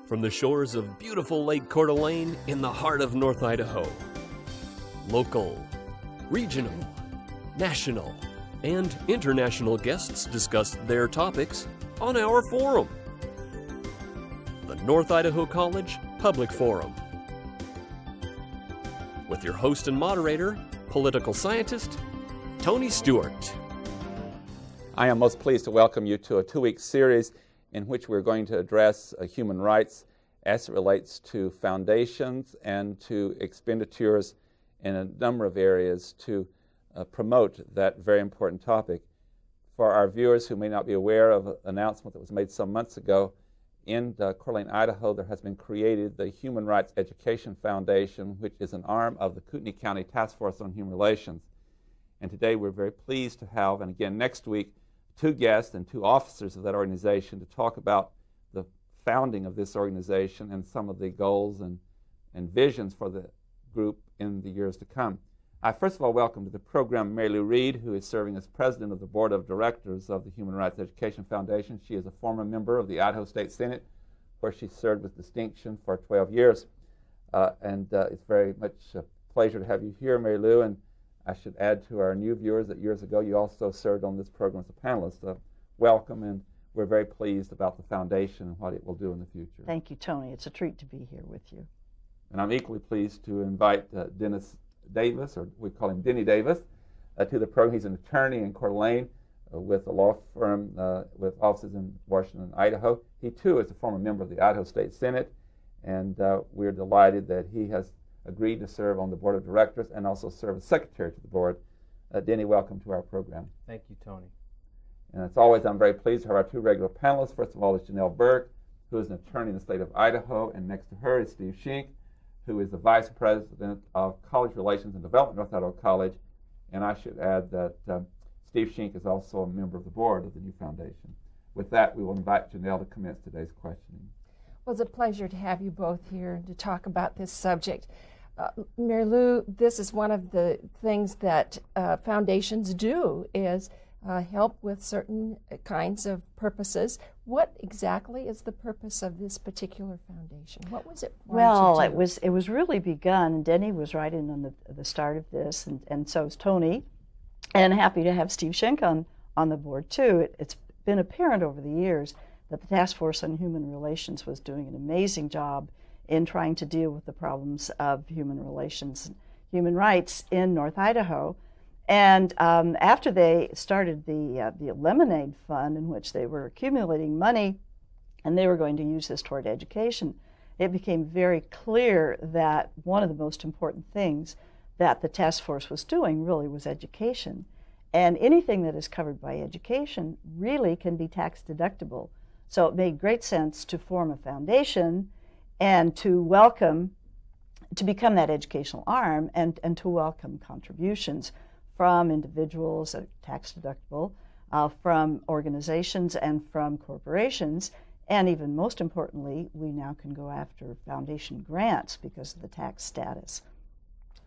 from the shores of beautiful Lake Coeur d'Alene in the heart of North Idaho. Local, regional, national, and international guests discuss their topics on our forum, the North Idaho College Public Forum. With your host and moderator, political scientist, Tony Stewart. I am most pleased to welcome you to a two-week series in which we're going to address human rights as it relates to foundations and to expenditures in a number of areas to promote that very important topic. For our viewers who may not be aware of an announcement that was made some months ago, in Coeur d'Alene, Idaho, there has been created the Human Rights Education Foundation, which is an arm of the Kootenai County Task Force on Human Relations. And today we're very pleased to have, and again next week, two guests and two officers of that organization to talk about the founding of this organization and some of the goals and visions for the group in the years to come. I first of all welcome to the program Mary Lou Reed, who is serving as president of the board of directors of the Human Rights Education Foundation. She is a former member of the Idaho State Senate, where she served with distinction for 12 years. It's very much a pleasure to have you here, Mary Lou. And I should add to our new viewers that years ago you also served on this program as a panelist. Welcome, and we're very pleased about the foundation and what it will do in the future. Thank you, Tony. It's a treat to be here with you. And I'm equally pleased to invite Dennis Davis, or we call him Denny Davis, to the program. He's an attorney in Coeur d'Alene with a law firm with offices in Washington, Idaho. He too is a former member of the Idaho State Senate, and we're delighted that he has agreed to serve on the board of directors and also serve as secretary to the board. Denny, welcome to our program. Thank you, Tony. And as always, I'm very pleased to have our two regular panelists. First of all is Janelle Burke, who is an attorney in the state of Idaho, and next to her is Steve Schenck, who is the vice president of College Relations and Development at North Idaho College. And I should add that Steve Schenck is also a member of the board of the new foundation. With that, we will invite Janelle to commence today's questioning. Well, it's a pleasure to have you both here to talk about this subject. Mary Lou, this is one of the things that foundations do, is help with certain kinds of purposes. What exactly is the purpose of this particular foundation? What was it? Well, it was really begun, and Denny was right in on the start of this, and so is Tony, and happy to have Steve Schenck on the board too. It's been apparent over the years that the Task Force on Human Relations was doing an amazing job in trying to deal with the problems of human relations and human rights in North Idaho. And after they started the Lemonade Fund, in which they were accumulating money and they were going to use this toward education, it became very clear that one of the most important things that the task force was doing really was education. And anything that is covered by education really can be tax deductible. So it made great sense to form a foundation and to become that educational arm and to welcome contributions from individuals, tax deductible, from organizations and from corporations, and even most importantly, we now can go after foundation grants because of the tax status.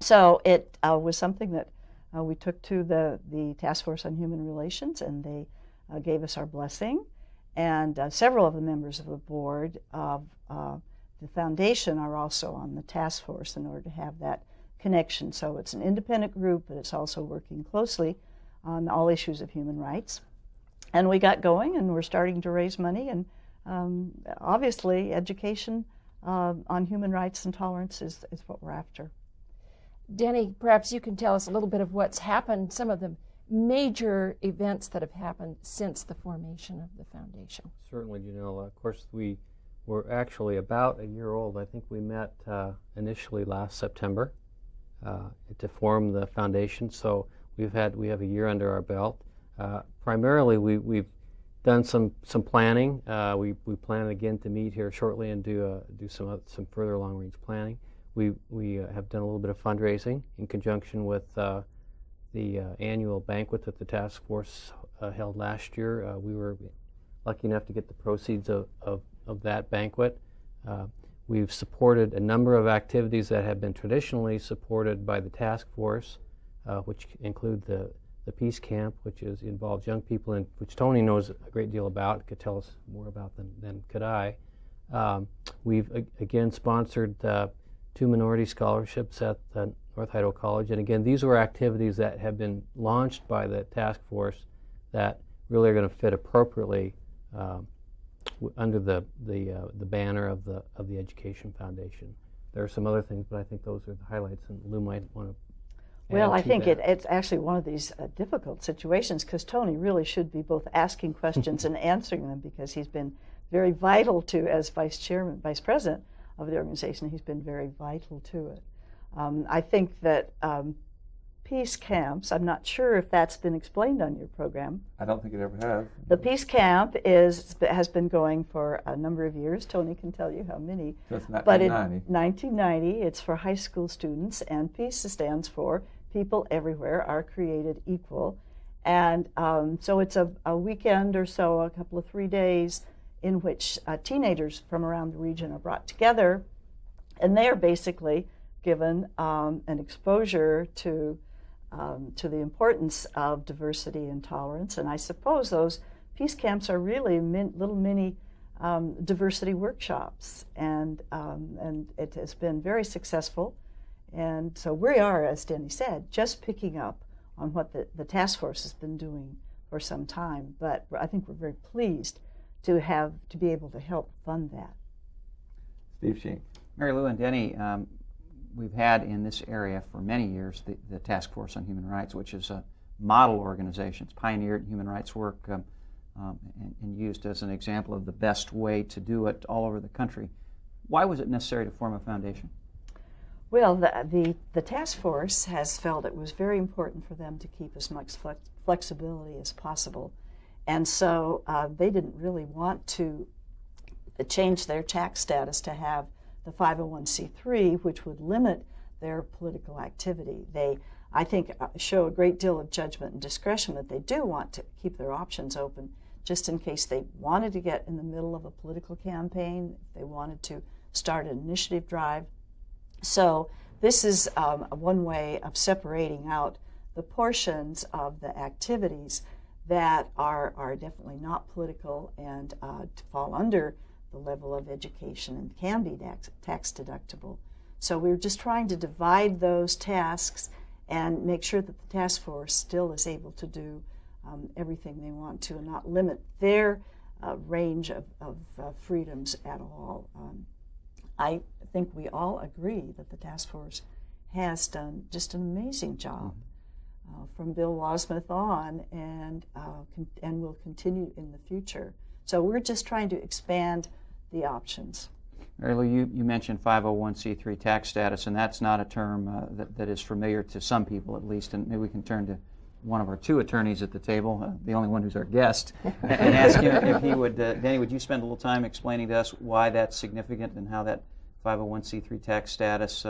So it was something that we took to the Task Force on Human Relations, and they gave us our blessing. And several of the members of the board of the foundation are also on the task force in order to have that connection. So it's an independent group, but it's also working closely on all issues of human rights. And we got going, and we're starting to raise money, and obviously education on human rights and tolerance is what we're after. Denny, perhaps you can tell us a little bit of what's happened, some of the major events that have happened since the formation of the foundation. Certainly, Janelle. Of course, we were actually about a year old. I think we met initially last September to form the foundation. So we have a year under our belt. Primarily, we've done some planning. We plan again to meet here shortly and do some further long-range planning. We have done a little bit of fundraising in conjunction with the annual banquet that the task force held last year. We were lucky enough to get the proceeds of that banquet. We've supported a number of activities that have been traditionally supported by the task force, which include the Peace Camp, which involves young people, which Tony knows a great deal about, could tell us more about than could I. We've again sponsored 2 minority scholarships at the North Idaho College, and again, these were activities that have been launched by the task force that really are going to fit appropriately under the banner of the Education Foundation. There are some other things, but I think those are the highlights, and Lou might want to. Well, I think it's actually one of these difficult situations, because Tony really should be both asking questions and answering them, because he's been very vital to, as vice president of the organization, he's been very vital to it. I think that peace camps, I'm not sure if that's been explained on your program. I don't think it ever has. The peace camp has been going for a number of years. Tony can tell you how many. Since 1990. But in 1990, it's for high school students, and peace stands for people everywhere are created equal. And so it's a weekend or so, a couple of 3 days, in which teenagers from around the region are brought together, and they are basically given an exposure to the importance of diversity and tolerance. And I suppose those peace camps are really little mini diversity workshops, and it has been very successful. And so we are, as Denny said, just picking up on what the task force has been doing for some time. But I think we're very pleased to be able to help fund that. Steve Sheen. Mary Lou and Denny, we've had in this area for many years the Task Force on Human Rights, which is a model organization. It's pioneered human rights work and used as an example of the best way to do it all over the country. Why was it necessary to form a foundation? Well, the task force has felt it was very important for them to keep as much flexibility as possible. And so they didn't really want to change their tax status to have the 501c3, which would limit their political activity. They, I think, show a great deal of judgment and discretion, but they do want to keep their options open just in case they wanted to get in the middle of a political campaign, if they wanted to start an initiative drive. So this is one way of separating out the portions of the activities that are definitely not political and to fall under the level of education and can be tax deductible. So we're just trying to divide those tasks and make sure that the task force still is able to do everything they want to and not limit their range of freedoms at all. I think we all agree that the task force has done just an amazing job from Bill Wasmuth on, and will continue in the future. So we're just trying to expand the options. Mary Lou, you mentioned 501c3 tax status, and that's not a term that is familiar to some people, at least. And maybe we can turn to one of our two attorneys at the table, the only one who's our guest, and ask him if he would, Danny, would you spend a little time explaining to us why that's significant and how that 501c3 tax status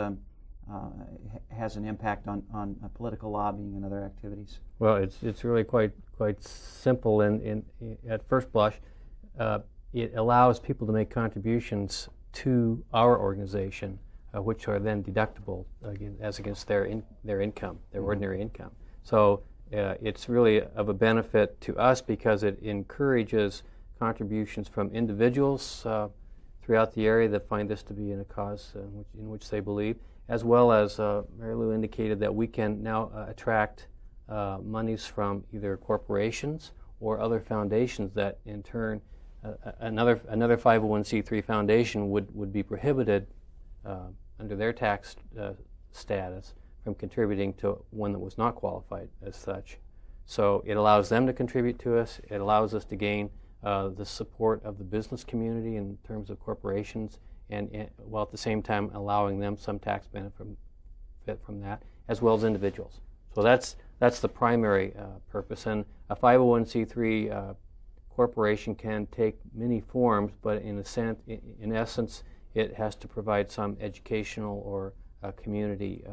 has an impact on political lobbying and other activities? Well, it's really quite simple. In at first blush, it allows people to make contributions to our organization, which are then deductible as against their income, their ordinary income. So it's really of a benefit to us because it encourages contributions from individuals throughout the area that find this to be in a cause in which they believe, as well as Mary Lou indicated that we can now attract monies from either corporations or other foundations that in turn another 501c3 foundation would be prohibited under their tax status from contributing to one that was not qualified as such. So it allows them to contribute to us. It allows us to gain the support of the business community in terms of corporations, and while at the same time allowing them some tax benefit from that, as well as individuals. So that's the primary purpose. And a 501c3 corporation can take many forms, but in essence, it has to provide some educational or community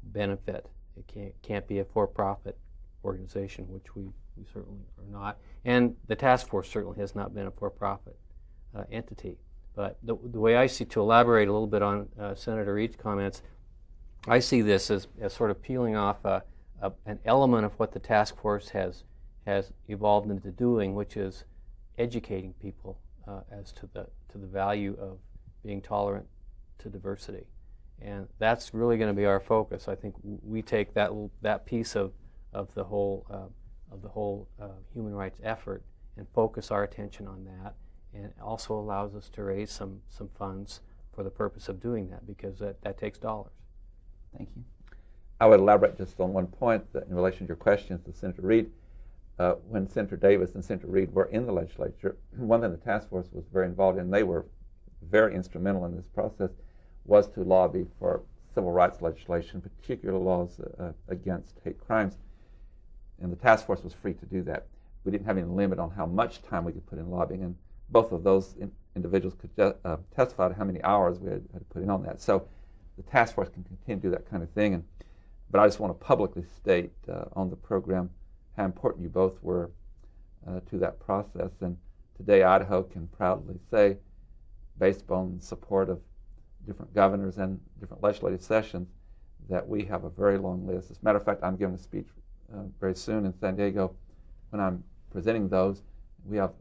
benefit. It can't be a for-profit organization, which we certainly are not. And the task force certainly has not been a for-profit entity. But the way I see, to elaborate a little bit on Senator Reed's comments, I see this as sort of peeling off an element of what the task force has evolved into doing, which is educating people as to the value of being tolerant to diversity, and that's really going to be our focus. I think we take that piece of the whole human rights effort and focus our attention on that, and it also allows us to raise some funds for the purpose of doing that, because that takes dollars. Thank you. I would elaborate just on one point that in relation to your questions to Senator Reid. When Senator Davis and Senator Reid were in the legislature, one thing the task force was very involved in, they were very instrumental in this process, was to lobby for civil rights legislation, particular laws against hate crimes. And the task force was free to do that. We didn't have any limit on how much time we could put in lobbying, and both of those individuals could testify to how many hours we had to put in on that. So the task force can continue to do that kind of thing. But I just want to publicly state on the program how important you both were to that process. And today Idaho can proudly say, based upon support of different governors and different legislative sessions, that we have a very long list. As a matter of fact, I'm giving a speech very soon in San Diego. When I'm presenting those, we have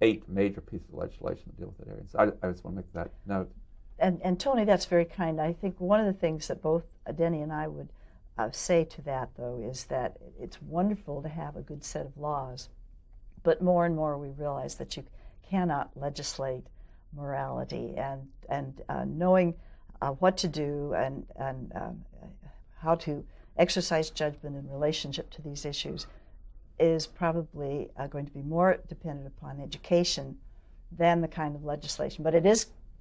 8 major pieces of legislation that deal with that area. So I just want to make that note. And Tony, that's very kind. I think one of the things that both Denny and I would say to that, though, is that it's wonderful to have a good set of laws, but more and more we realize that you cannot legislate morality, and knowing what to do and how to exercise judgment in relationship to these issues is probably going to be more dependent upon education than the kind of legislation. But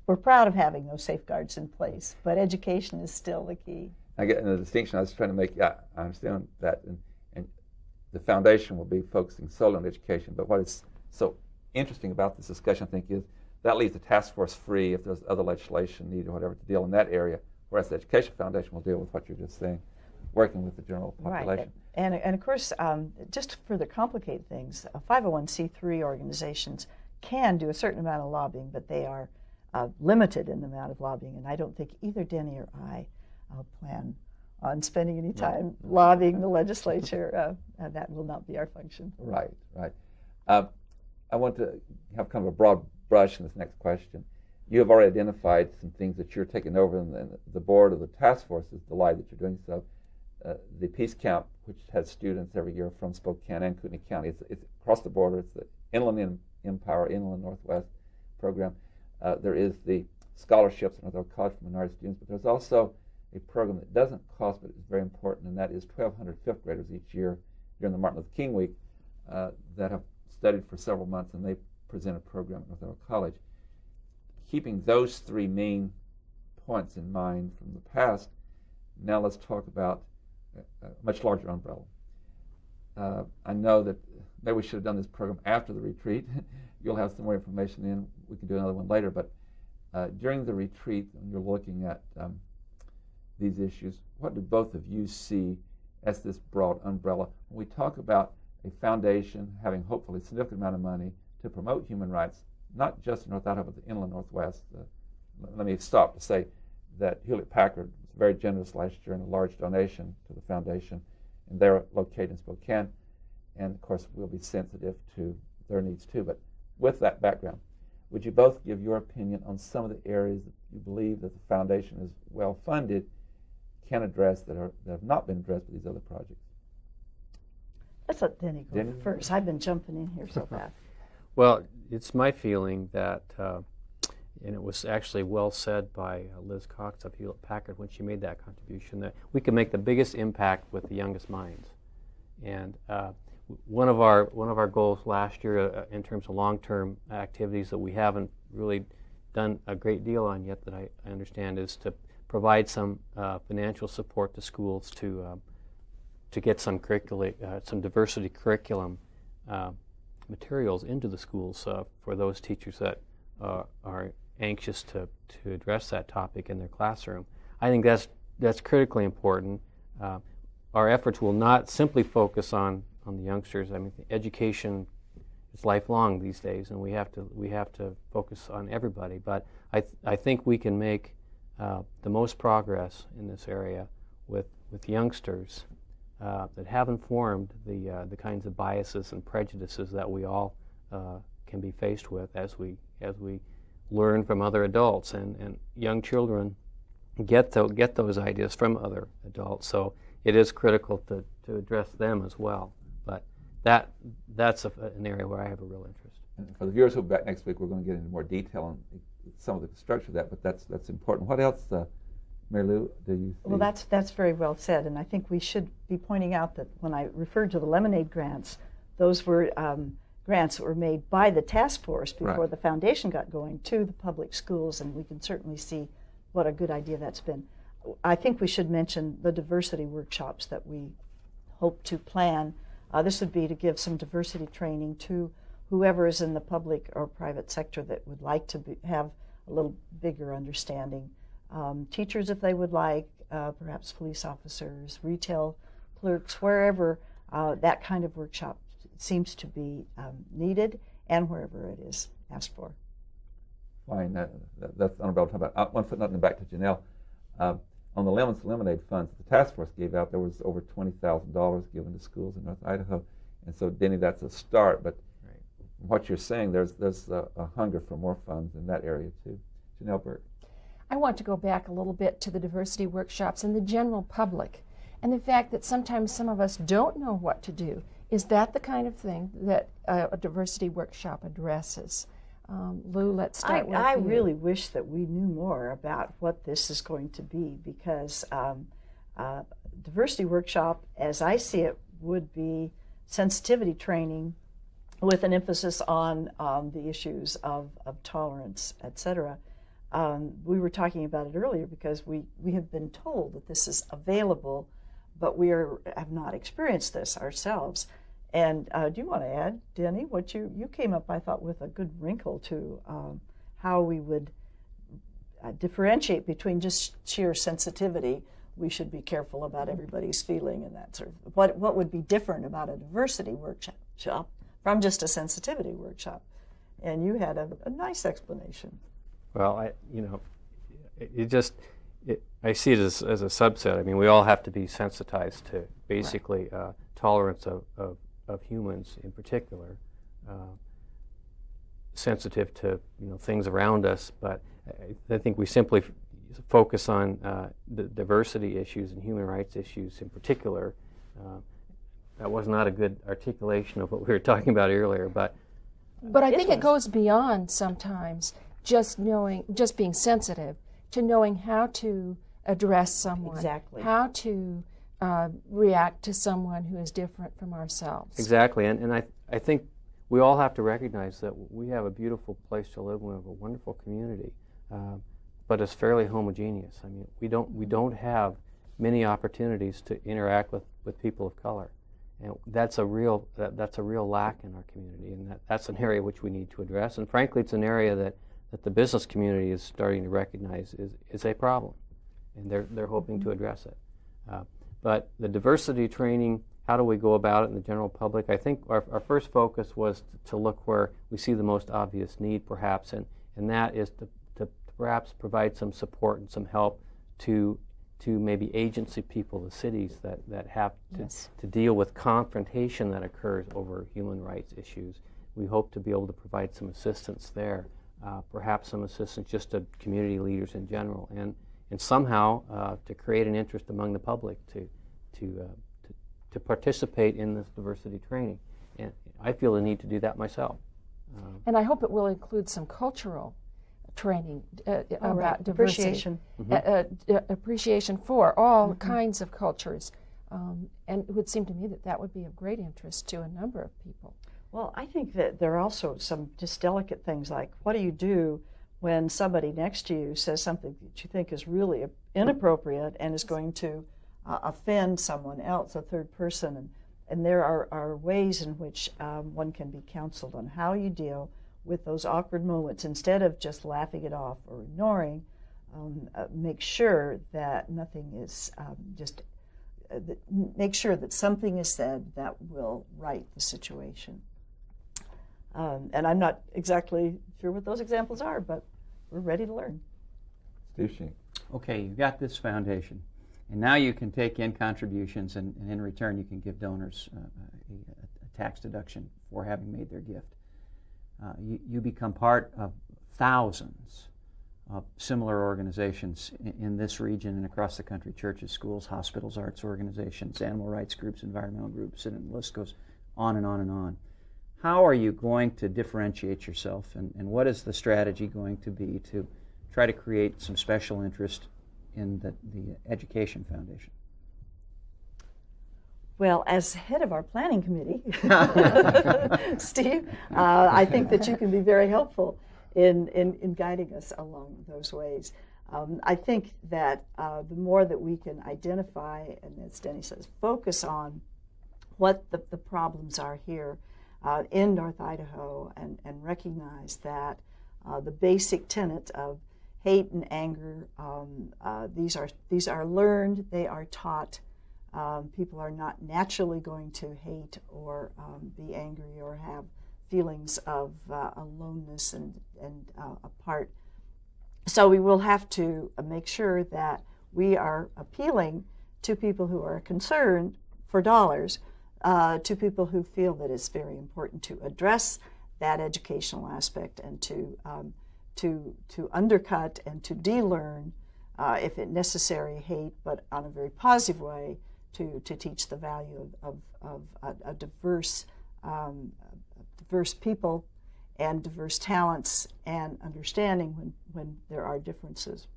we're proud of having those safeguards in place, but education is still the key. I get the distinction I was trying to make. Yeah, I understand that, and the foundation will be focusing solely on education. But what is so interesting about this discussion, I think, is that leaves the task force free if there's other legislation needed or whatever to deal in that area, whereas the Education Foundation will deal with what you're just saying, working with the general population. Right. And of course, just to further complicate things, 501c3 organizations can do a certain amount of lobbying, but they are limited in the amount of lobbying, and I don't think either Denny or I plan on spending any time lobbying the legislature. That will not be our function. Right. I want to have kind of a broad brush in this next question. You have already identified some things that you're taking over, and the board of the task force is delighted that you're doing so. The Peace Camp, which has students every year from Spokane and Kootenai County, it's across the border. It's the Inland Empire, Inland Northwest program. There is the scholarships at North College for minority students, but there's also a program that doesn't cost, but is very important, and that is 1,200 fifth graders each year during the Martin Luther King Week that have studied for several months, and they present a program at North College. Keeping those 3 main points in mind from the past, now let's talk about a much larger umbrella. I know that maybe we should have done this program after the retreat. You'll have some more information in. We can do another one later, but during the retreat, when you're looking at these issues, what do both of you see as this broad umbrella? When we talk about a foundation having hopefully a significant amount of money to promote human rights, not just in North Idaho, but the Inland Northwest. Let me stop to say that Hewlett-Packard was very generous last year in a large donation to the foundation, and they're located in Spokane, and of course we'll be sensitive to their needs too. But with that background, would you both give your opinion on some of the areas that you believe that the foundation is well funded, can address that have not been addressed with these other projects? Let's let Denny go first. I've been jumping in here so fast. Well, it's my feeling that, and it was actually well said by Liz Cox of Hewlett-Packard when she made that contribution, that we can make the biggest impact with the youngest minds. And one of our goals last year in terms of long-term activities that we haven't really done a great deal on yet, that I understand, is to provide some financial support to schools to get some diversity curriculum materials into the schools for those teachers that are anxious to address that topic in their classroom. I think that's critically important. Our efforts will not simply focus on the youngsters. I mean, education is lifelong these days, and we have to focus on everybody. But I think we can make the most progress in this area with youngsters that haven't formed the kinds of biases and prejudices that we all can be faced with as we learn from other adults, and young children get those ideas from other adults. So it is critical to address them as well. But that's an area where I have a real interest. And for the viewers who'll be back next week, we're going to get into more detail on some of the structure of that, but that's important. What else, Mary Lou, do you see? Well, that's very well said, and I think we should be pointing out that when I referred to the Lemonade grants, those were grants that were made by the task force before Right. the foundation got going to the public schools, and we can certainly see what a good idea that's been. I think we should mention the diversity workshops that we hope to plan. This would be to give some diversity training to whoever is in the public or private sector that would like to have a little bigger understanding. Teachers, if they would like, perhaps police officers, retail clerks, wherever that kind of workshop seems to be needed, and wherever it is asked for. Fine, that's honorable to talk about. One footnote and back to Janelle. On the Lemons to Lemonade funds that the task force gave out, there was over $20,000 given to schools in North Idaho, and so Denny, that's a start. But Right. what you're saying, there's a hunger for more funds in that area too. Janelle Burke. I want to go back a little bit to the diversity workshops and the general public, and the fact that sometimes some of us don't know what to do. Is that the kind of thing that a diversity workshop addresses? Lou, let's start with you. I really wish that we knew more about what this is going to be, because diversity workshop, as I see it, would be sensitivity training with an emphasis on the issues of tolerance, etc. We were talking about it earlier because we have been told that this is available, but we have not experienced this ourselves. And do you want to add, Denny, what you came up, I thought, with a good wrinkle to how we would differentiate between just sheer sensitivity. We should be careful about everybody's feeling and that sort of. What would be different about a diversity workshop from just a sensitivity workshop? And you had a nice explanation. Well, I see it as a subset. I mean, we all have to be sensitized to basically tolerance of humans in particular, sensitive to things around us. But I think we simply focus on the diversity issues and human rights issues in particular. That was not a good articulation of what we were talking about earlier, but I think it goes beyond sometimes just being sensitive to knowing how to address someone, Exactly. how to react to someone who is different from ourselves. Exactly, and I think we all have to recognize that we have a beautiful place to live. We have a wonderful community, but it's fairly homogeneous. I mean, we don't have many opportunities to interact with people of color, and that's a real lack in our community, and that's an area which we need to address. And frankly, it's an area that the business community is starting to recognize is a problem, and they're hoping to address it. But the diversity training, how do we go about it in the general public? I think our first focus was to look where we see the most obvious need, perhaps, and that is to perhaps provide some support and some help to maybe agency people, the cities that have to deal with confrontation that occurs over human rights issues. We hope to be able to provide some assistance there, perhaps some assistance just to community leaders in general, and somehow to create an interest among the public to participate in this diversity training. And I feel the need to do that myself. And I hope it will include some cultural training about diversity. Appreciation. Appreciation for all kinds of cultures. And it would seem to me that would be of great interest to a number of people. Well, I think that there are also some just delicate things like, what do you do when somebody next to you says something that you think is really inappropriate and is going to offend someone else, a third person? And there are ways in which one can be counseled on how you deal with those awkward moments. Instead of just laughing it off or ignoring, make sure that nothing is make sure that something is said that will right the situation. And I'm not exactly sure what those examples are, but we're ready to learn. Steve Schenk. Okay, you've got this foundation, and now you can take in contributions, and in return you can give donors a tax deduction for having made their gift. you become part of thousands of similar organizations in this region and across the country: churches, schools, hospitals, arts organizations, animal rights groups, environmental groups, and the list goes on and on and on. How are you going to differentiate yourself, and what is the strategy going to be to try to create some special interest in the Education Foundation? Well, as head of our planning committee, Steve, I think that you can be very helpful in guiding us along those ways. I think that the more that we can identify, and as Denny says, focus on what the problems are here in North Idaho, and recognize that the basic tenet of hate and anger, these are learned, they are taught. People are not naturally going to hate or be angry or have feelings of aloneness and apart. So we will have to make sure that we are appealing to people who are concerned for dollars, to people who feel that it's very important to address that educational aspect and to undercut and to de-learn, if it necessary, hate, but on a very positive way, to teach the value of a diverse people and diverse talents and understanding when there are differences,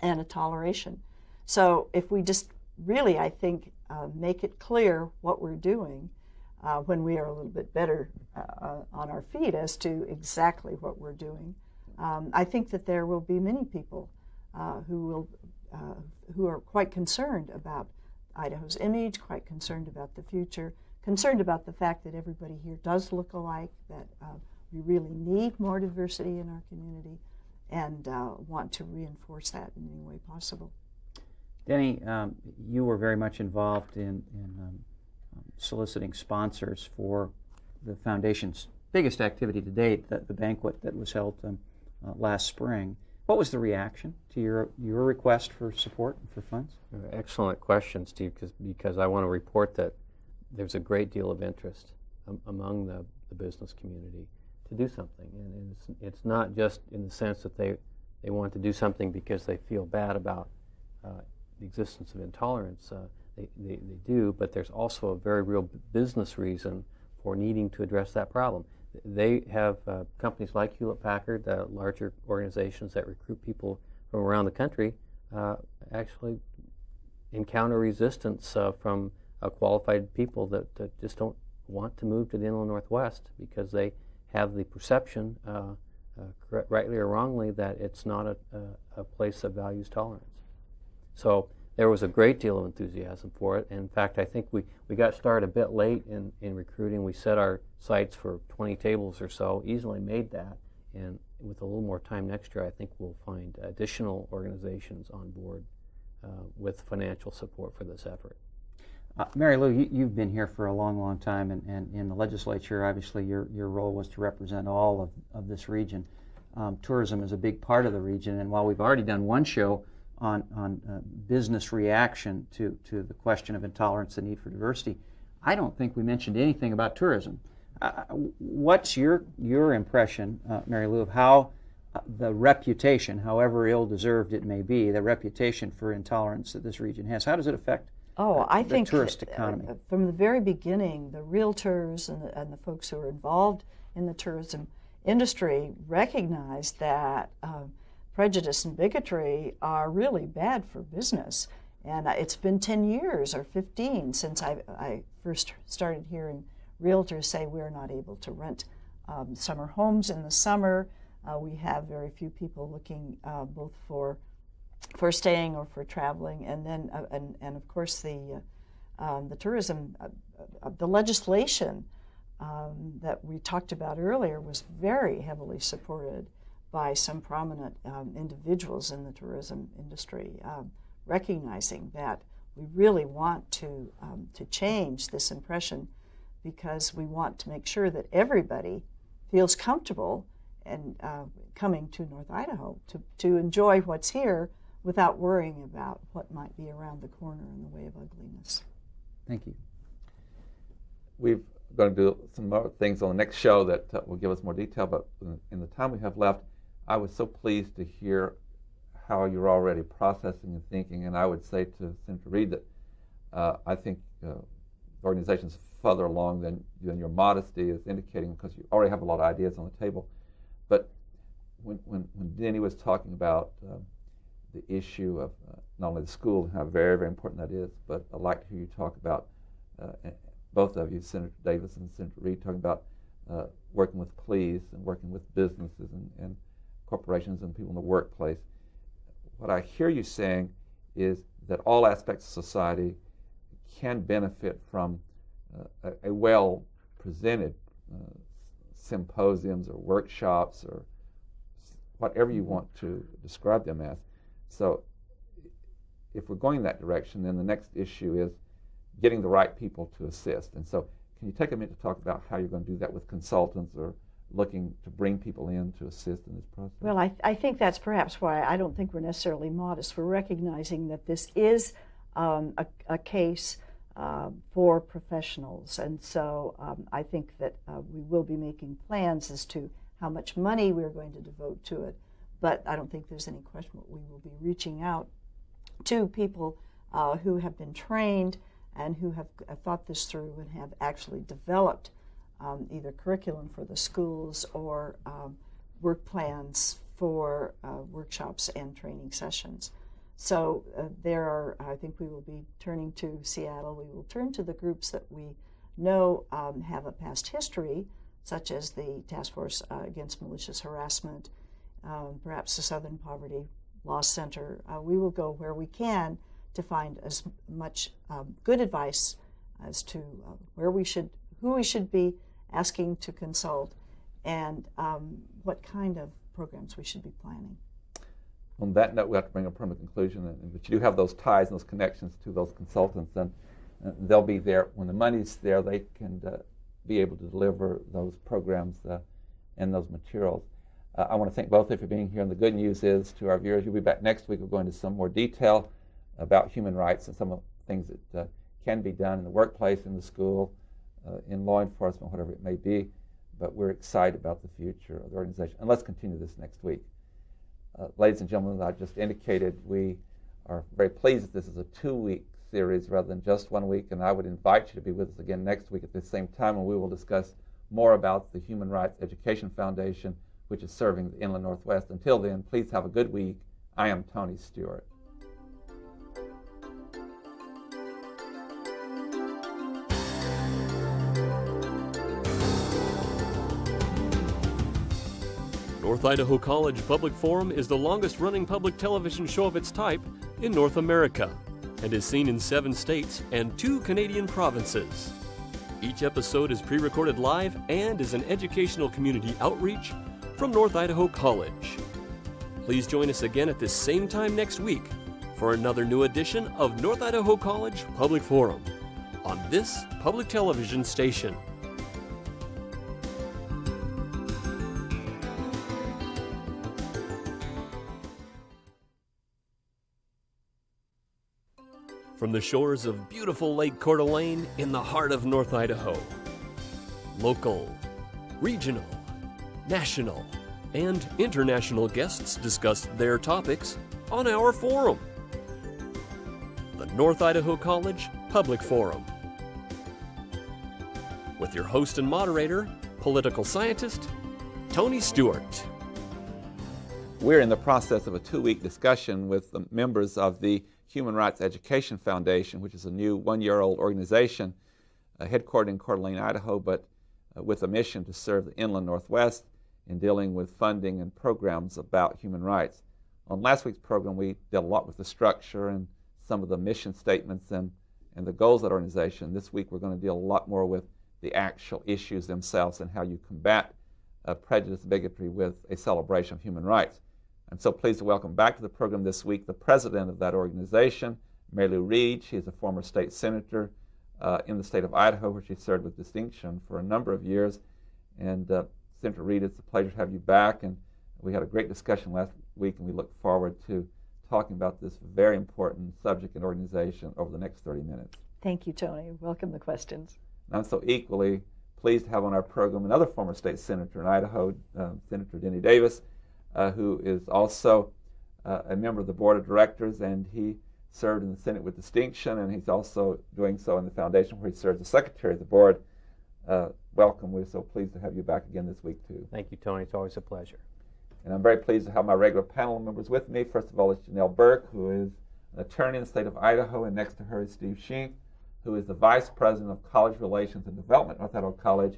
and a toleration. So if we just really, I think, make it clear what we're doing when we are a little bit better on our feet as to exactly what we're doing, I think that there will be many people who are quite concerned about Idaho's image, quite concerned about the future, concerned about the fact that everybody here does look alike, that we really need more diversity in our community, and want to reinforce that in any way possible. Denny, you were very much involved in soliciting sponsors for the Foundation's biggest activity to date, the banquet that was held last spring. What was the reaction to your request for support and for funds? Excellent question, Steve, because I want to report that there's a great deal of interest among the business community to do something. And it's not just in the sense that they want to do something because they feel bad about the existence of intolerance. They do, but there's also a very real business reason for needing to address that problem. They have companies like Hewlett-Packard, larger organizations that recruit people from around the country, actually encounter resistance from qualified people that just don't want to move to the Inland Northwest because they have the perception, rightly or wrongly, that it's not a place that values tolerance. So there was a great deal of enthusiasm for it. In fact, I think we got started a bit late in recruiting. We set our sights for 20 tables or so, easily made that, and with a little more time next year, I think we'll find additional organizations on board with financial support for this effort. Mary Lou, you've been here for a long, long time, and in the legislature, obviously your role was to represent all of this region. Tourism is a big part of the region, and while we've already done one show on business reaction to the question of intolerance, the need for diversity, I don't think we mentioned anything about tourism. What's your impression, Mary Lou, of how the reputation, however ill-deserved it may be, the reputation for intolerance that this region has, how does it affect I think the tourist economy? From the very beginning, the realtors and the folks who are involved in the tourism industry recognized that prejudice and bigotry are really bad for business. And it's been 10 years or 15 since I first started hearing realtors say we're not able to rent summer homes in the summer. We have very few people looking both for staying or for traveling, and then and of course the tourism, the legislation that we talked about earlier was very heavily supported by some prominent individuals in the tourism industry, recognizing that we really want to change this impression, because we want to make sure that everybody feels comfortable and coming to North Idaho to enjoy what's here without worrying about what might be around the corner in the way of ugliness. Thank you. We've going to do some more things on the next show that will give us more detail, but in the time we have left, I was so pleased to hear how you're already processing and thinking, and I would say to Senator Reid that I think the organization's further along than your modesty is indicating, because you already have a lot of ideas on the table. But when Denny was talking about the issue of not only the school and how very, very important that is, but I'd like to hear you talk about, both of you, Senator Davis and Senator Reid, talking about working with police and working with businesses and corporations and people in the workplace. What I hear you saying is that all aspects of society can benefit from a well-presented symposiums or workshops or whatever you want to describe them as. So if we're going that direction, then the next issue is getting the right people to assist. And so can you take a minute to talk about how you're going to do that with consultants or looking to bring people in to assist in this process? Well, I think that's perhaps why I don't think we're necessarily modest. We're recognizing that this is a case for professionals, and so I think that we will be making plans as to how much money we're going to devote to it, but I don't think there's any question that we will be reaching out to people who have been trained and who have thought this through and have actually developed either curriculum for the schools or work plans for workshops and training sessions. So I think we will be turning to Seattle. We will turn to the groups that we know have a past history, such as the Task Force Against Malicious Harassment, perhaps the Southern Poverty Law Center. We will go where we can to find as much good advice as to who we should be asking to consult and what kind of programs we should be planning. On that note, we have to bring a permanent conclusion, but you do have those ties and those connections to those consultants, and they'll be there. When the money's there, they can be able to deliver those programs and those materials. I want to thank both of you for being here, and the good news is to our viewers, you'll be back next week. We'll go into some more detail about human rights and some of the things that can be done in the workplace, in the school, in law enforcement, whatever it may be. But we're excited about the future of the organization. And let's continue this next week. Ladies and gentlemen, as I just indicated, we are very pleased that this is a 2-week series rather than just 1 week, and I would invite you to be with us again next week at the same time, and we will discuss more about the Human Rights Education Foundation, which is serving the Inland Northwest. Until then, please have a good week. I am Tony Stewart. North Idaho College Public Forum is the longest-running public television show of its type in North America and is seen in 7 states and 2 Canadian provinces. Each episode is pre-recorded live and is an educational community outreach from North Idaho College. Please join us again at this same time next week for another new edition of North Idaho College Public Forum on this public television station. From the shores of beautiful Lake Coeur d'Alene in the heart of North Idaho, local, regional, national, and international guests discuss their topics on our forum, the North Idaho College Public Forum, with your host and moderator, political scientist, Tony Stewart. We're in the process of a 2-week discussion with the members of the Human Rights Education Foundation, which is a new 1-year-old organization headquartered in Coeur d'Alene, Idaho, but with a mission to serve the Inland Northwest in dealing with funding and programs about human rights. On last week's program, we dealt a lot with the structure and some of the mission statements and the goals of that organization. This week, we're going to deal a lot more with the actual issues themselves and how you combat prejudice and bigotry with a celebration of human rights. I'm so pleased to welcome back to the program this week the president of that organization, Mary Lou Reid. She is a former state senator in the state of Idaho, where she served with distinction for a number of years. And Senator Reid, it's a pleasure to have you back. And we had a great discussion last week, and we look forward to talking about this very important subject and organization over the next 30 minutes. Thank you, Tony. Welcome the questions. And I'm so equally pleased to have on our program another former state senator in Idaho, Senator Denny Davis, who is also a member of the board of directors, and he served in the Senate with distinction, and he's also doing so in the foundation where he serves as secretary of the board. Welcome. We're so pleased to have you back again this week, too. Thank you, Tony. It's always a pleasure. And I'm very pleased to have my regular panel members with me. First of all is Janelle Burke, who is an attorney in the state of Idaho, and next to her is Steve Schenck, who is the Vice President of College Relations and Development at North Idaho College,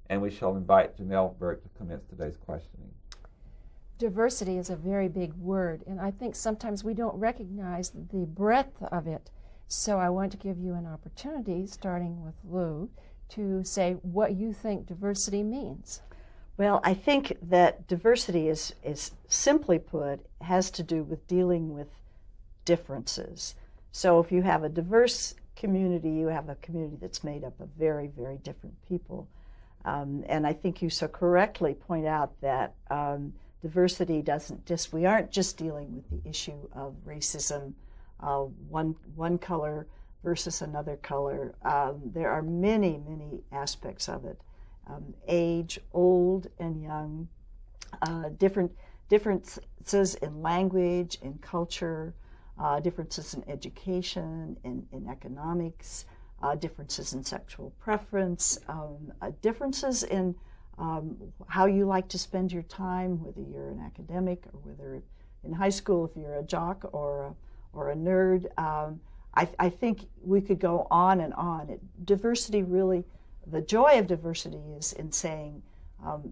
and we shall invite Janelle Burke to commence today's questioning. Diversity is a very big word, and I think sometimes we don't recognize the breadth of it. So I want to give you an opportunity, starting with Lou, to say what you think diversity means. Well, I think that diversity is simply put, has to do with dealing with differences. So if you have a diverse community, you have a community that's made up of very, very different people. And I think you so correctly point out that diversity we aren't just dealing with the issue of racism, one color versus another color. There are many, many aspects of it. Age, old and young, differences in language, in culture, differences in education, in economics, differences in sexual preference, differences in how you like to spend your time, whether you're an academic or whether in high school if you're a jock or a nerd. I think we could go on and on. Diversity really, the joy of diversity is in saying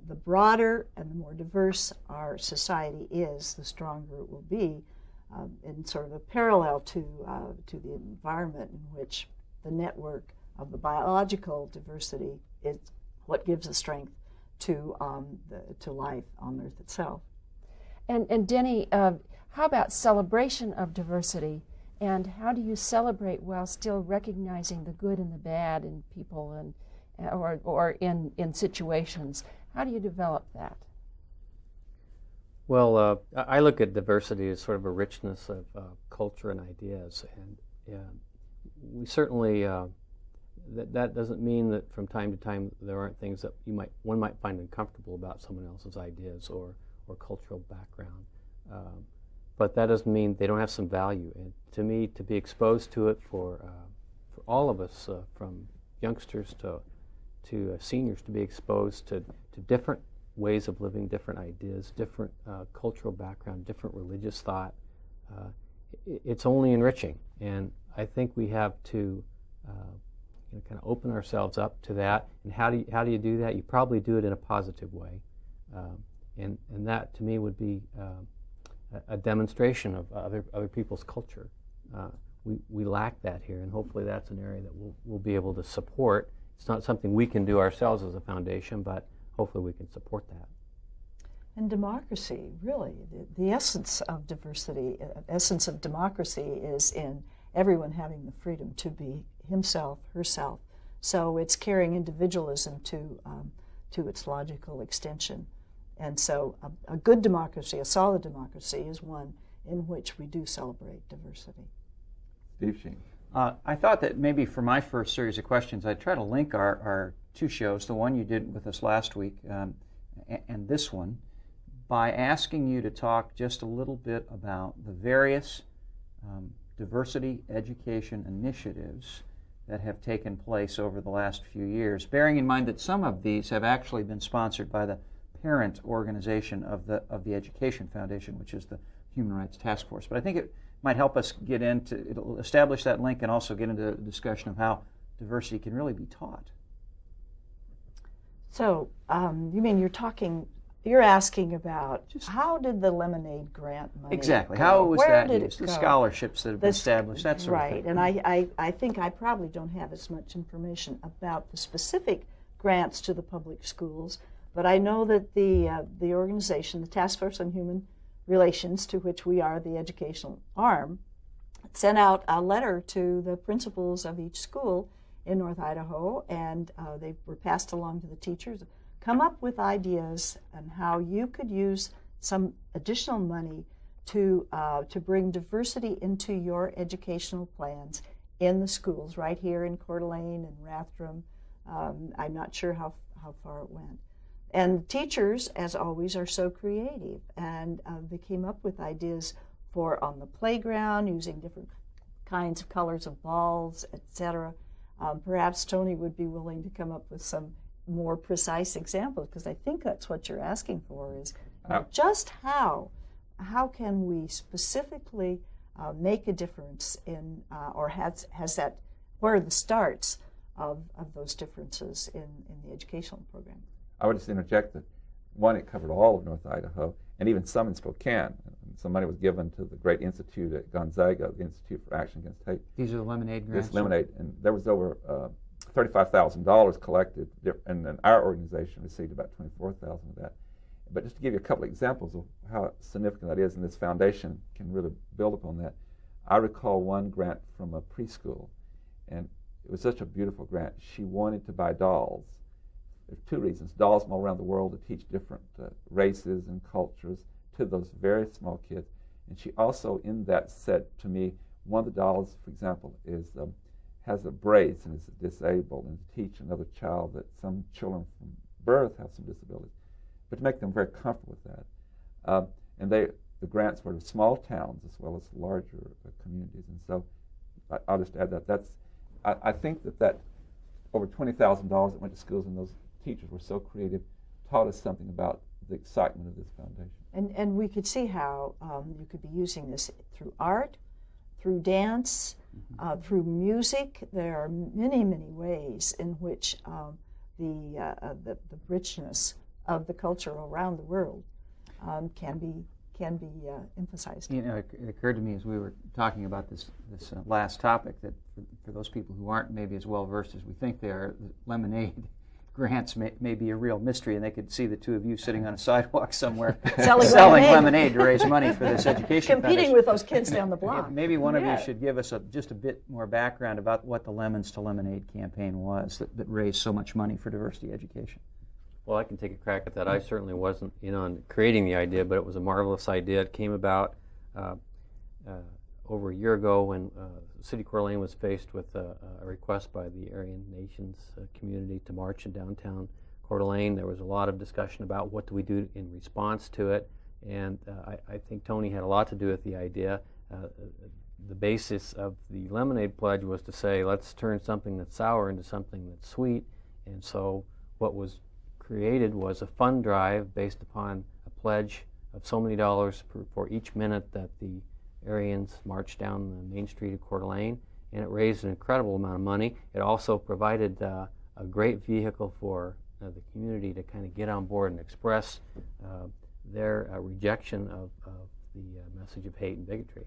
the broader and the more diverse our society is, the stronger it will be, in sort of a parallel to the environment in which the network of the biological diversity is what gives the strength to life on Earth itself. And Denny, how about celebration of diversity? And how do you celebrate while still recognizing the good and the bad in people and or in situations? How do you develop that? Well, I look at diversity as sort of a richness of culture and ideas, and we certainly that doesn't mean that from time to time there aren't things that one might find uncomfortable about someone else's ideas or cultural background. But that doesn't mean they don't have some value. And to me, to be exposed to it for all of us, from youngsters to seniors, to be exposed to different ways of living, different ideas, different cultural background, different religious thought, it's only enriching. And I think we have to kind of open ourselves up to that. And how do you do that? You probably do it in a positive way. And that, to me, would be a demonstration of other people's culture. We lack that here, and hopefully that's an area that we'll be able to support. It's not something we can do ourselves as a foundation, but hopefully we can support that. And democracy, really, the essence of diversity, essence of democracy is in everyone having the freedom to be himself, herself. So it's carrying individualism to its logical extension. And so a good democracy, a solid democracy, is one in which we do celebrate diversity. Steve Schenck. I thought that maybe for my first series of questions, I'd try to link our two shows, the one you did with us last week and this one, by asking you to talk just a little bit about the various diversity education initiatives that have taken place over the last few years, bearing in mind that some of these have actually been sponsored by the parent organization of the Education Foundation, which is the Human Rights Task Force. But I think it might help us it'll establish that link and also get into a discussion of how diversity can really be taught. So, you mean you're asking about how did the Lemonade Grant money Exactly. go? How was Where that did used? it The go? scholarships that have been established, that sort of thing. Right, and I think I probably don't have as much information about the specific grants to the public schools, but I know that the organization, the Task Force on Human Relations, to which we are the educational arm, sent out a letter to the principals of each school in North Idaho, and they were passed along to the teachers. Come up with ideas on how you could use some additional money to bring diversity into your educational plans in the schools, right here in Coeur d'Alene and Rathdrum, I'm not sure how far it went. And teachers, as always, are so creative, and they came up with ideas for on the playground, using different kinds of colors of balls, etc. Perhaps Tony would be willing to come up with some more precise examples, because I think that's what you're asking for, is just how can we specifically make a difference in, or has that, where are the starts of those differences in the educational program? I would just interject that, one, it covered all of North Idaho, and even some in Spokane. Some money was given to the great institute at Gonzaga, the Institute for Action Against Hate. These are the Lemonade grants? This Lemonade, and there was over $35,000 collected, and then our organization received about $24,000 of that. But just to give you a couple of examples of how significant that is, and this foundation can really build upon that, I recall one grant from a preschool, and it was such a beautiful grant. She wanted to buy dolls. There's two reasons. Dolls from all around the world to teach different races and cultures to those very small kids. And she also, in that, said to me, one of the dolls, for example, has a brace and is disabled, and to teach another child that some children from birth have some disabilities, but to make them very comfortable with that. And the grants were to small towns as well as larger communities. And so I'll just add that I think that over $20,000 that went to schools, and those teachers were so creative, taught us something about the excitement of this foundation. And we could see how you could be using this through art, through dance, through music. There are many, many ways in which the richness of the culture around the world can be emphasized. You know, it occurred to me as we were talking about this last topic that for those people who aren't maybe as well versed as we think they are, Lemonade grants may be a real mystery, and they could see the two of you sitting on a sidewalk somewhere selling lemonade to raise money for this education competing foundation. With those kids down the block. Maybe one of you should give us just a bit more background about what the Lemons to Lemonade campaign was that raised so much money for diversity education. Well, I can take a crack at that. I certainly wasn't in on creating the idea, but it was a marvelous idea. It came about over a year ago when City Coeur d'Alene was faced with a request by the Aryan Nations community to march in downtown Coeur d'Alene. There was a lot of discussion about what do we do in response to it, and I think Tony had a lot to do with the idea. The basis of the Lemonade Pledge was to say, let's turn something that's sour into something that's sweet, and so what was created was a fund drive based upon a pledge of so many dollars for each minute that the Aryans marched down the main street of Coeur d'Alene, and it raised an incredible amount of money. It also provided a great vehicle for the community to kind of get on board and express their rejection of the message of hate and bigotry.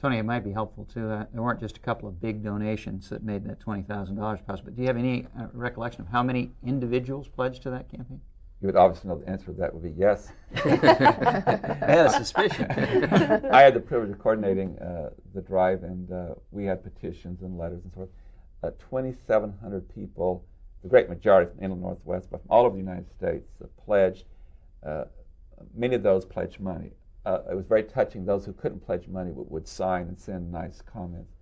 Tony, it might be helpful too. There weren't just a couple of big donations that made that $20,000 possible. But do you have any recollection of how many individuals pledged to that campaign? You would obviously know the answer to that would be yes. I had a suspicion. I had the privilege of coordinating the drive, and we had petitions and letters and so forth. 2,700 people, the great majority from inland Northwest, but from all over the United States, pledged. Many of those pledged money. It was very touching. Those who couldn't pledge money would sign and send nice comments.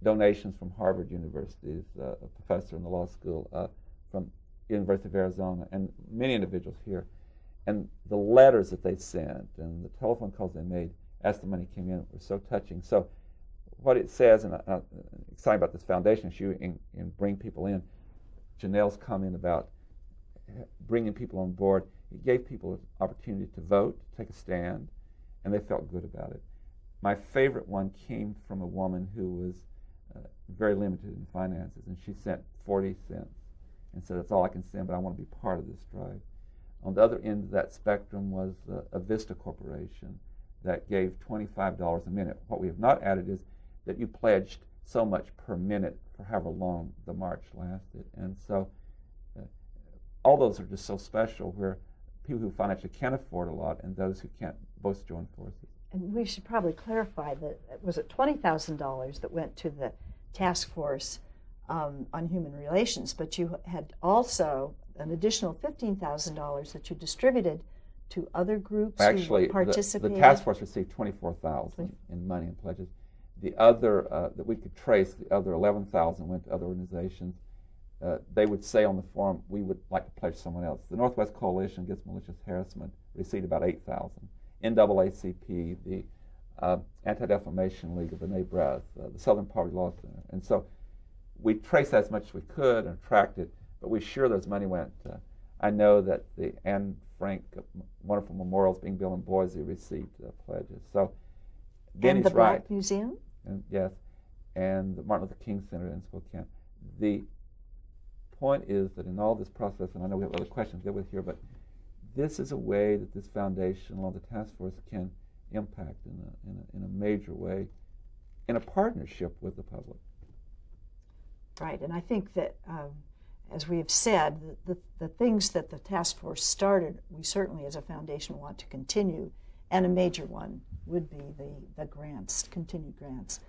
Donations from Harvard University, a professor in the law school, from University of Arizona, and many individuals here. And the letters that they sent and the telephone calls they made as the money came in were so touching. So what it says, and I'm excited about this foundation issue and bring people in, Janelle's comment about bringing people on board, it gave people an opportunity to vote, take a stand, and they felt good about it. My favorite one came from a woman who was very limited in finances, and she sent 40 cents and said, that's all I can send, but I want to be part of this drive. On the other end of that spectrum was a Vista Corporation that gave $25 a minute. What we have not added is that you pledged so much per minute for however long the march lasted. And so all those are just so special, where people who financially can afford a lot and those who can't both join forces. And we should probably clarify that, was it $20,000 that went to the task force on human relations, but you had also an additional $15,000 that you distributed to other groups Actually, who participated? the task force received $24,000 in money and pledges. The other, that we could trace, the other $11,000 went to other organizations. they would say on the form, we would like to pledge someone else. The Northwest Coalition Against Malicious Harassment received about 8,000. NAACP, the Anti-Defamation League of B'nai B'rith, the Southern Poverty Law Center. And so we traced as much as we could and tracked it, but we sure those money went. I know that the Anne Frank Wonderful Memorials being built in Boise received pledges. So Denny's and the right. Black Museum? And, yes, and the Martin Luther King Center in Spokane. The point is that in all this process, and I know we have other questions to get with here, but this is a way that this foundation, along the task force, can impact in a major way in a partnership with the public. Right, and I think that, as we have said, the things that the task force started, we certainly as a foundation want to continue, and a major one would be the grants, continued grants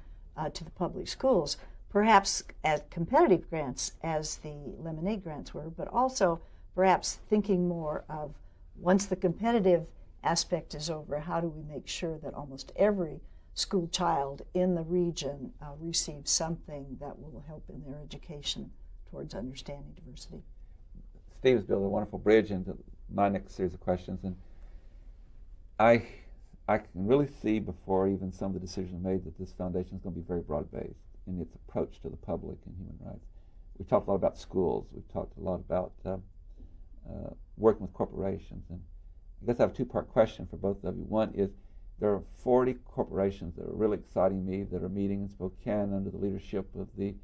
to the public schools, perhaps as competitive grants as the Lemonade grants were, but also perhaps thinking more of, once the competitive aspect is over, how do we make sure that almost every school child in the region receives something that will help in their education towards understanding diversity. Steve has built a wonderful bridge into my next series of questions, and I can really see before even some of the decisions made that this foundation is going to be very broad-based in its approach to the public and human rights. We've talked a lot about schools. We've talked a lot about working with corporations, and I guess I have a two-part question for both of you. One is, there are 40 corporations that are really exciting me that are meeting in Spokane under the leadership of the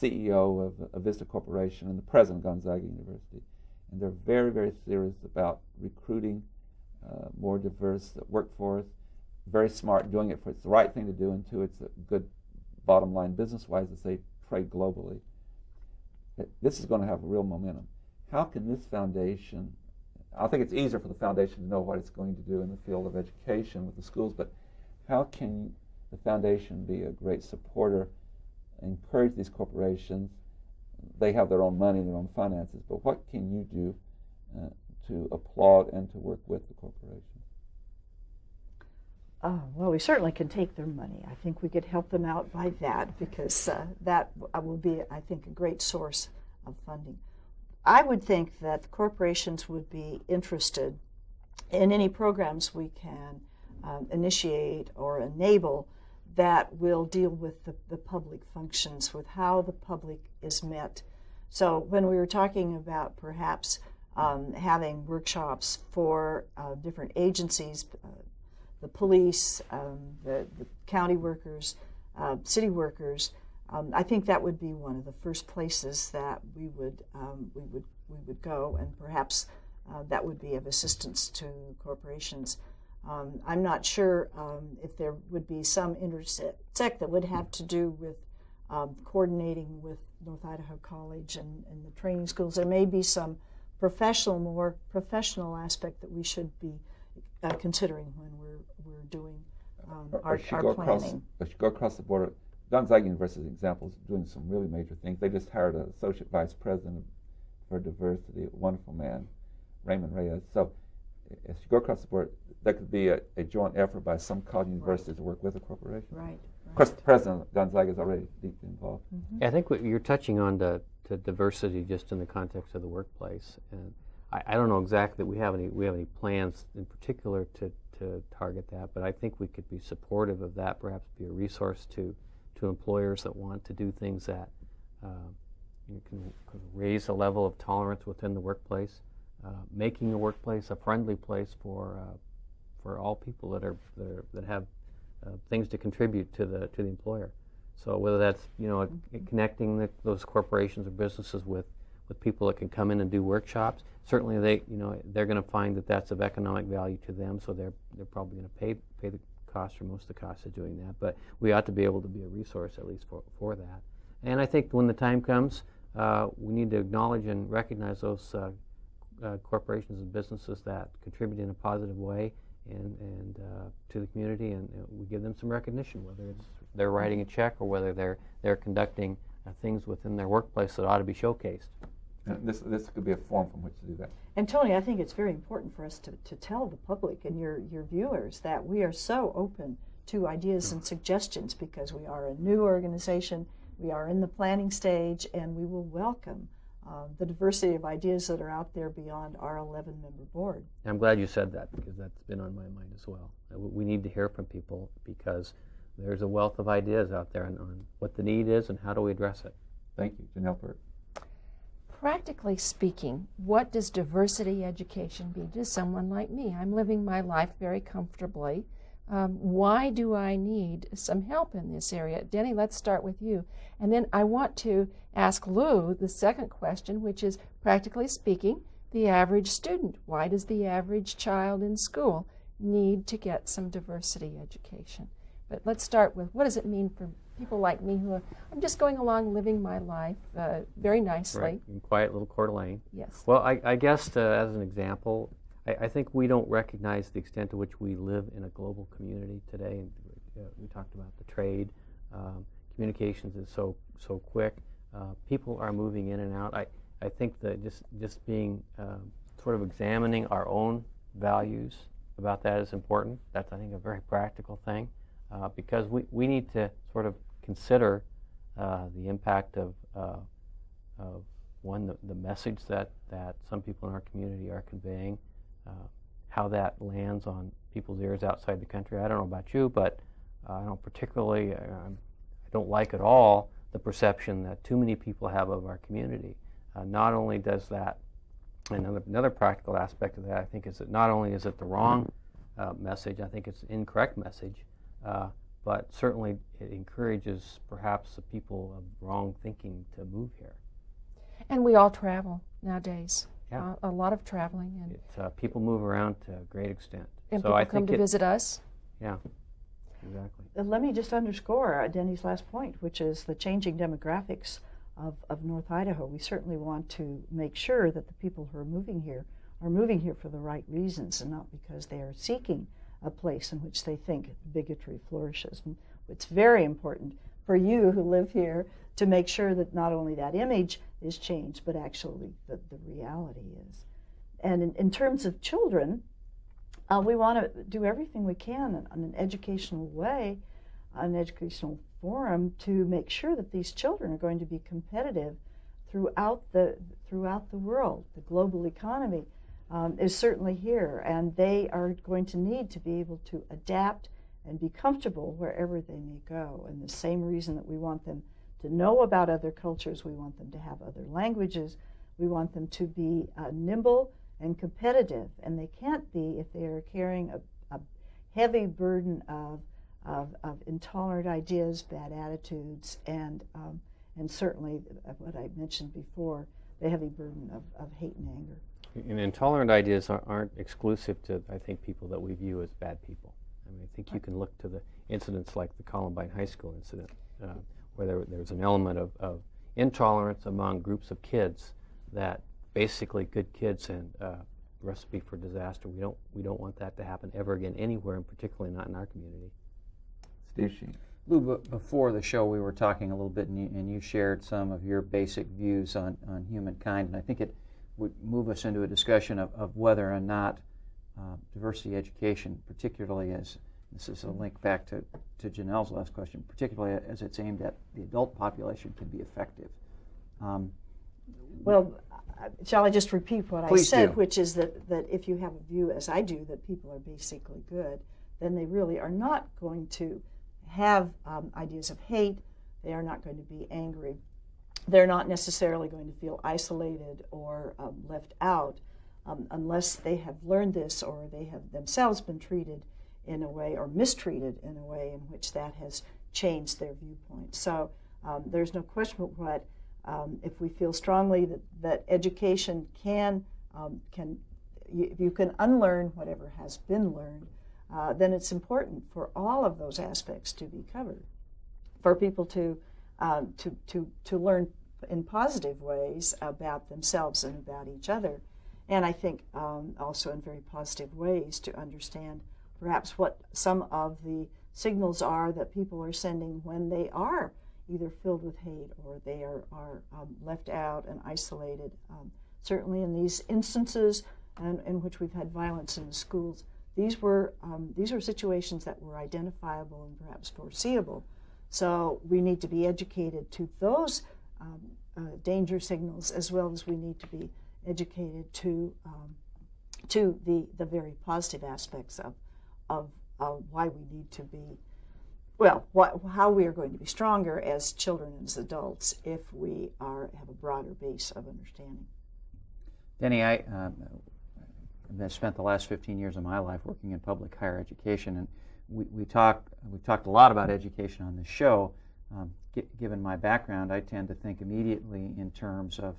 CEO of Vista Corporation and the president of Gonzaga University. And they're very, very serious about recruiting more diverse workforce, very smart, doing it for it's the right thing to do, and two, it's a good bottom line business-wise as they trade globally. This is going to have real momentum. How can this foundation, I think it's easier for the foundation to know what it's going to do in the field of education with the schools, but how can the foundation be a great supporter, encourage these corporations? They have their own money and their own finances, but what can you do to applaud and to work with the corporations? Well, we certainly can take their money. I think we could help them out by that, because that will be, I think, a great source of funding. I would think that the corporations would be interested in any programs we can initiate or enable that will deal with the public functions, with how the public is met. So when we were talking about perhaps having workshops for different agencies, the police, the county workers, city workers, I think that would be one of the first places that we would go, and perhaps that would be of assistance to corporations. I'm not sure if there would be some intersect that would have to do with coordinating with North Idaho College and the training schools. There may be some more professional aspect that we should be considering when we're doing our planning. As you go across the border, Gonzaga University, as example, is doing some really major things. They just hired an associate vice president for diversity, a wonderful man, Raymond Reyes. So as you go across the border, that could be a joint effort by some college universities to work with a corporation. Right. Of course, the president of Gonzaga is already deeply involved. Mm-hmm. Yeah, I think what you're touching on to diversity just in the context of the workplace, and I don't know exactly that we have any plans in particular to target that, but I think we could be supportive of that, perhaps be a resource to employers that want to do things that can raise the level of tolerance within the workplace, making the workplace a friendly place for all people that have things to contribute to the employer. So whether that's connecting those corporations or businesses with people that can come in and do workshops, certainly they're going to find that that's of economic value to them, so they're probably going to pay the cost or most of the cost of doing that. But we ought to be able to be a resource at least for that. And I think when the time comes, we need to acknowledge and recognize those corporations and businesses that contribute in a positive way and to the community, and we give them some recognition, whether it's they're writing a check or whether they're conducting things within their workplace that ought to be showcased. And this could be a forum from which to do that. And Tony, I think it's very important for us to tell the public and your viewers that we are so open to ideas and suggestions, because we are a new organization. We are in the planning stage, and we will welcome the diversity of ideas that are out there beyond our 11-member board. I'm glad you said that, because that's been on my mind as well. We need to hear from people, because there's a wealth of ideas out there on what the need is and how do we address it. Thank you, Janelle Burt. Practically speaking, what does diversity education mean to someone like me? I'm living my life very comfortably. Why do I need some help in this area? Denny, let's start with you. And then I want to ask Lou the second question, which is, practically speaking, the average student. Why does the average child in school need to get some diversity education? But let's start with, what does it mean for people like me who I'm just going along living my life very nicely? Right, in quiet little Coeur d'Alene. Yes. Well, I guess as an example, I think we don't recognize the extent to which we live in a global community today. And we talked about the trade. Communications is so quick. People are moving in and out. I think that just being sort of examining our own values about that is important. That's, I think, a very practical thing, because we need to sort of consider the impact of one, the message that some people in our community are conveying, how that lands on people's ears outside the country. I don't know about you, but I don't particularly, I don't like at all the perception that too many people have of our community. Not only does that, another practical aspect of that, I think, is that not only is it the wrong message, I think it's an incorrect message, but certainly it encourages perhaps the people of wrong thinking to move here. And we all travel nowadays. Yeah. A lot of traveling. And people move around to a great extent. and so people I come think to visit us. Yeah, exactly. Let me just underscore Denny's last point, which is the changing demographics of North Idaho. We certainly want to make sure that the people who are moving here for the right reasons and not because they are seeking a place in which they think bigotry flourishes. And it's very important for you who live here to make sure that not only that image is changed, but actually the reality is. And in terms of children, we want to do everything we can in an educational way, an educational forum, to make sure that these children are going to be competitive throughout the world. The global economy is certainly here, and they are going to need to be able to adapt and be comfortable wherever they may go. And the same reason that we want them to know about other cultures, we want them to have other languages, we want them to be nimble and competitive, and they can't be if they are carrying a heavy burden of intolerant ideas, bad attitudes, and certainly what I mentioned before, the heavy burden of hate and anger. And intolerant ideas aren't exclusive to, I think, people that we view as bad people. I mean, I think you can look to the incidents like the Columbine High School incident, where there was an element of intolerance among groups of kids that basically good kids and recipe for disaster. We don't want that to happen ever again anywhere, and particularly not in our community. Steve Sheen. Lou, before the show we were talking a little bit, and you shared some of your basic views on humankind, and I think it would move us into a discussion of whether or not diversity education, particularly as, this is a link back to Janelle's last question, particularly as it's aimed at the adult population, can be effective. Well, shall I just repeat what Please I said, do. which is that if you have a view, as I do, that people are basically good, then they really are not going to have ideas of hate. They are not going to be angry. They're not necessarily going to feel isolated or left out unless they have learned this or they have themselves been treated in a way or mistreated in a way in which that has changed their viewpoint. So there's no question but if we feel strongly that education can you can unlearn whatever has been learned, then it's important for all of those aspects to be covered, for people to learn in positive ways about themselves and about each other, and I think also in very positive ways to understand perhaps what some of the signals are that people are sending when they are either filled with hate or they are left out and isolated. Certainly in these instances in which we've had violence in the schools, these were situations that were identifiable and perhaps foreseeable. So we need to be educated to those danger signals, as well as we need to be educated to the very positive aspects of why we need to be, how we are going to be stronger as children and as adults if we have a broader base of understanding. Denny, I've spent the last 15 years of my life working in public higher education, and we've talked a lot about education on this show. Given my background, I tend to think immediately in terms of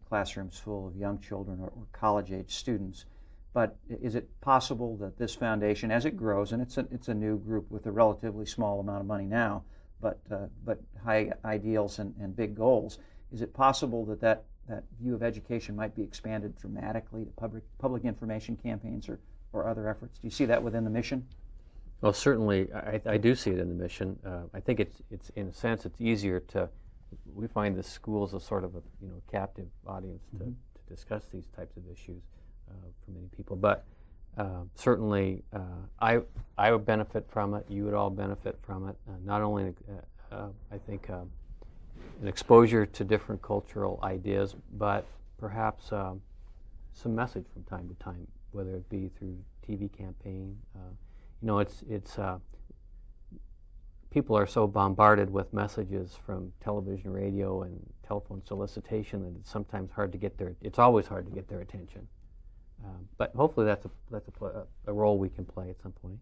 classrooms full of young children or college-age students. But is it possible that this foundation, as it grows, and it's a new group with a relatively small amount of money now, but high ideals and big goals, is it possible that view of education might be expanded dramatically to public information campaigns or other efforts? Do you see that within the mission? Well, certainly, I do see it in the mission. I think it's in a sense it's easier to. We find the schools a sort of a captive audience to discuss these types of issues for many people. But certainly, I would benefit from it. You would all benefit from it. Not only I think an exposure to different cultural ideas, but perhaps some message from time to time, whether it be through TV campaign. It's people are so bombarded with messages from television, radio, and telephone solicitation that it's sometimes hard to get it's always hard to get their attention. But hopefully that's a role we can play at some point.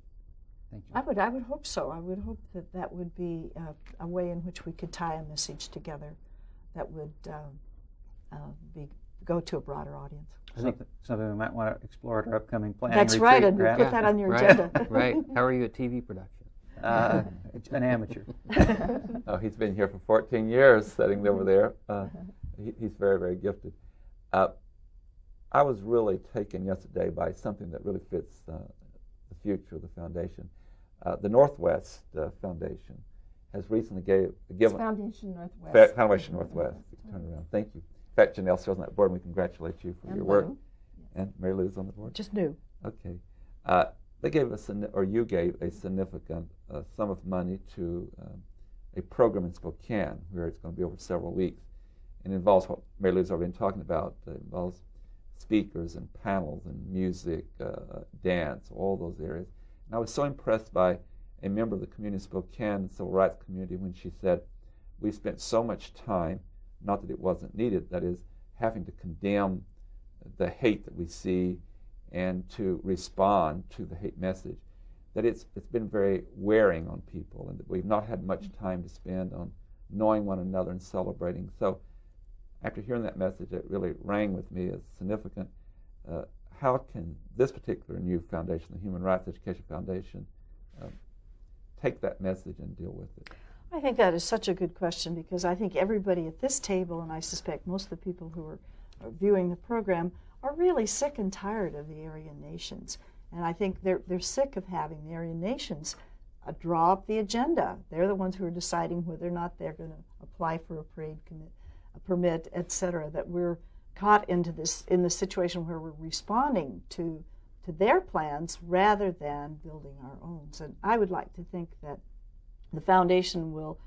Thank you. I would hope so. I would hope that would be a way in which we could tie a message together that would go to a broader audience. Something we might want to explore at our upcoming planning That's retreat. right, and put that on your agenda. Right. How are you at TV production? An amateur. Oh, he's been here for 14 years, sitting over there. He's very, very gifted. I was really taken yesterday by something that really fits the future of the foundation. The Northwest Foundation has recently given Foundation Northwest. Foundation Northwest. Turn around. Thank you. In fact, Janelle serves on that board, and we congratulate you for your work. And Mary Lou's on the board. Just new. Okay. They gave us, you gave a significant sum of money to a program in Spokane, where it's going to be over several weeks, and it involves what Mary Lou's already been talking about. It involves speakers and panels and music, dance, all those areas. And I was so impressed by a member of the community of Spokane, the civil rights community, when she said, "We spent so much time, not that it wasn't needed, that is, having to condemn the hate that we see and to respond to the hate message, that it's been very wearing on people, and that we've not had much time to spend on knowing one another and celebrating." So after hearing that message, it really rang with me as significant. How can this particular new foundation, the Human Rights Education Foundation, take that message and deal with it? I think that is such a good question, because I think everybody at this table, and I suspect most of the people who are viewing the program, are really sick and tired of the Aryan nations. And I think they're sick of having the Aryan nations draw up the agenda. They're the ones who are deciding whether or not they're going to apply for a parade permit, etc. That we're caught in the situation where we're responding to their plans rather than building our own. So I would like to think that the foundation will,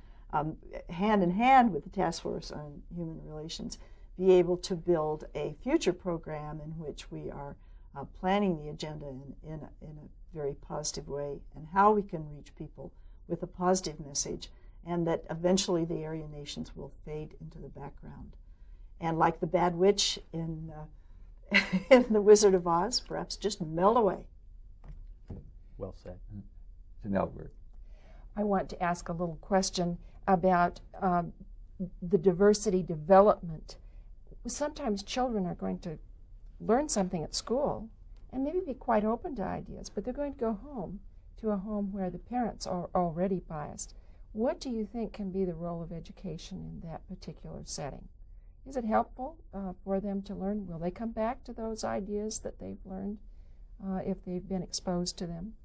hand in hand with the Task Force on Human Relations, be able to build a future program in which we are planning the agenda in a very positive way, and how we can reach people with a positive message, and that eventually the Aryan nations will fade into the background. And like the bad witch in The Wizard of Oz, perhaps just melt away. Well said. Janelle, I want to ask a little question about the diversity development. Sometimes children are going to learn something at school and maybe be quite open to ideas, but they're going to go home to a home where the parents are already biased. What do you think can be the role of education in that particular setting? Is it helpful for them to learn? Will they come back to those ideas that they've learned if they've been exposed to them?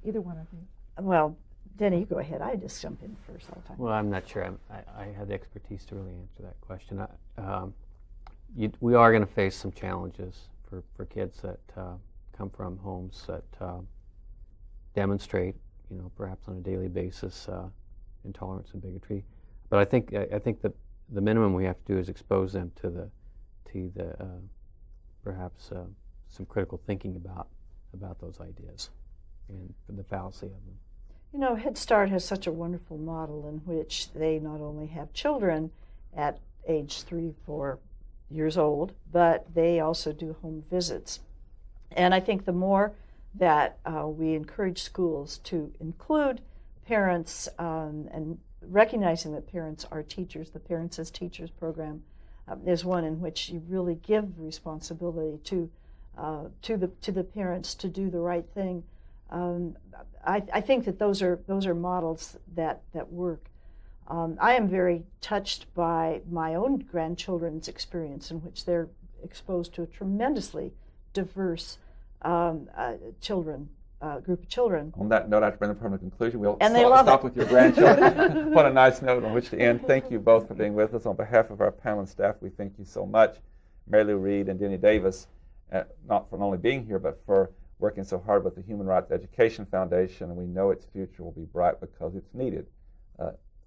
Either one of you. Well, Denny, you go ahead. I just jump in first all the time. Well, I'm not sure I have the expertise to really answer that question. We are going to face some challenges for kids that come from homes that demonstrate, perhaps on a daily basis, intolerance and bigotry. But I think that the minimum we have to do is expose them to the perhaps some critical thinking about those ideas and the fallacy of them. Head Start has such a wonderful model in which they not only have children at age 3, 4 years old, but they also do home visits. And I think the more that we encourage schools to include parents and recognizing that parents are teachers, the Parents as Teachers program is one in which you really give responsibility to the parents to do the right thing. I think that those are models that work. I am very touched by my own grandchildren's experience, in which they're exposed to a tremendously diverse group of children. On that note, I have to bring the permanent conclusion. We'll And they love stop it. with your grandchildren. What a nice note on which to end. Thank you both for being with us. On behalf of our panel and staff, we thank you so much. Mary Lou Reed and Denny Davis, not for only being here, but for working so hard with the Human Rights Education Foundation, and we know its future will be bright because it's needed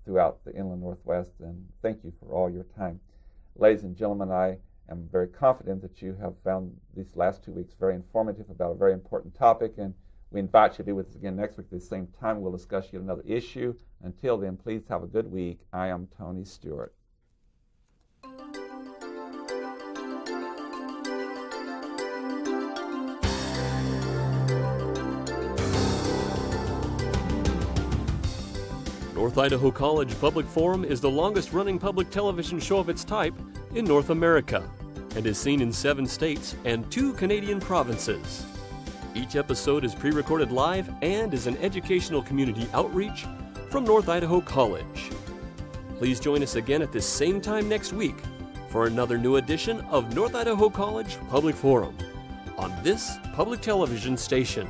throughout the Inland Northwest, and thank you for all your time. Ladies and gentlemen, I am very confident that you have found these last 2 weeks very informative about a very important topic, and we invite you to be with us again next week at the same time. We'll discuss yet another issue. Until then, please have a good week. I am Tony Stewart. North Idaho College Public Forum is the longest-running public television show of its type in North America and is seen in 7 states and 2 Canadian provinces. Each episode is pre-recorded live and is an educational community outreach from North Idaho College. Please join us again at this same time next week for another new edition of North Idaho College Public Forum on this public television station.